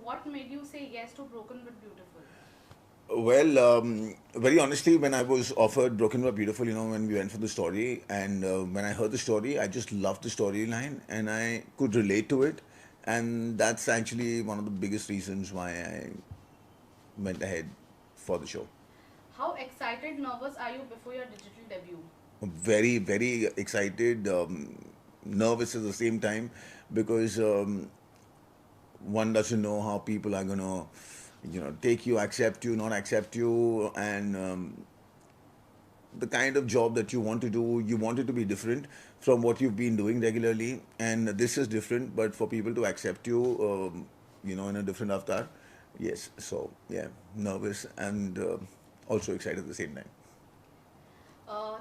what made you say yes to Broken but Beautiful? Well, very honestly, when I was offered Broken but Beautiful, when we went for the story, and when I heard the story, I just loved the storyline and I could relate to it. And that's actually one of the biggest reasons why I went ahead for the show. How excited, nervous are you before your digital debut? Very, very excited, nervous at the same time because one doesn't know how people are going to, take you, accept you, not accept you, and the kind of job that you want to do, you want it to be different from what you've been doing regularly, and this is different. But for people to accept you, in a different avatar, yes. So yeah, nervous and also excited at the same time.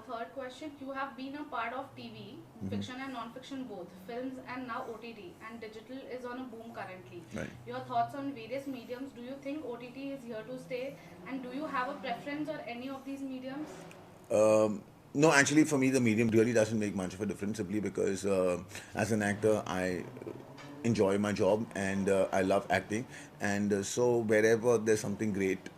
Third question, you have been a part of TV, fiction and non-fiction both, films and now OTT, and digital is on a boom currently. Right. Your thoughts on various mediums, do you think OTT is here to stay, and do you have a preference or any of these mediums? No, actually, for me, the medium really doesn't make much of a difference simply because as an actor, I enjoy my job and I love acting. And so, wherever there's something great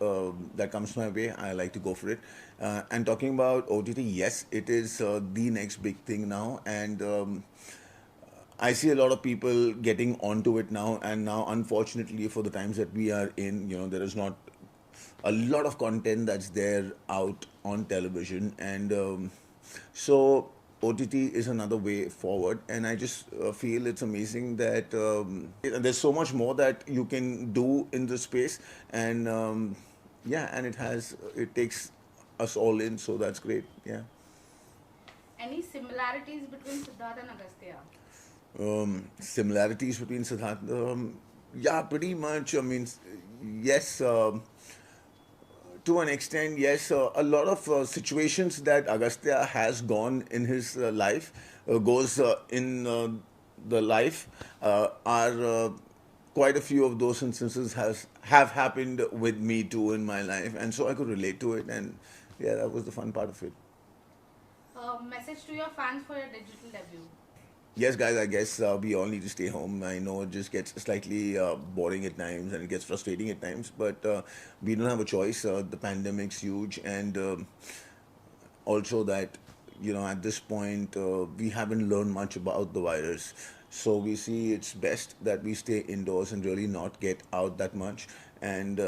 that comes my way, I like to go for it. And talking about OTT, yes, it is the next big thing now. And I see a lot of people getting onto it now, and now, unfortunately, for the times that we are in, there is not a lot of content that's there out on television, and so OTT is another way forward. And I just feel it's amazing that there's so much more that you can do in this space, and yeah, and it takes us all in, so that's great. Yeah. Any similarities between Siddharth and Agastya? Similarities between Siddharth, yeah, pretty much. I mean, yes. To an extent, yes. A lot of situations that Agastya has gone in his life, goes in the life, are quite a few of those instances have happened with me too in my life, and so I could relate to it, and yeah, that was the fun part of it. Message to your fans for your digital debut. Yes, guys, I guess we all need to stay home. I know it just gets slightly boring at times and it gets frustrating at times, but we don't have a choice. The pandemic's huge, and also that, at this point, we haven't learned much about the virus. So we see it's best that we stay indoors and really not get out that much. And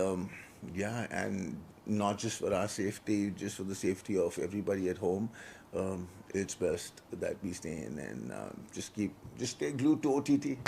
yeah, and not just for our safety, just for the safety of everybody at home. It's best that we stay in and just stay glued to OTT.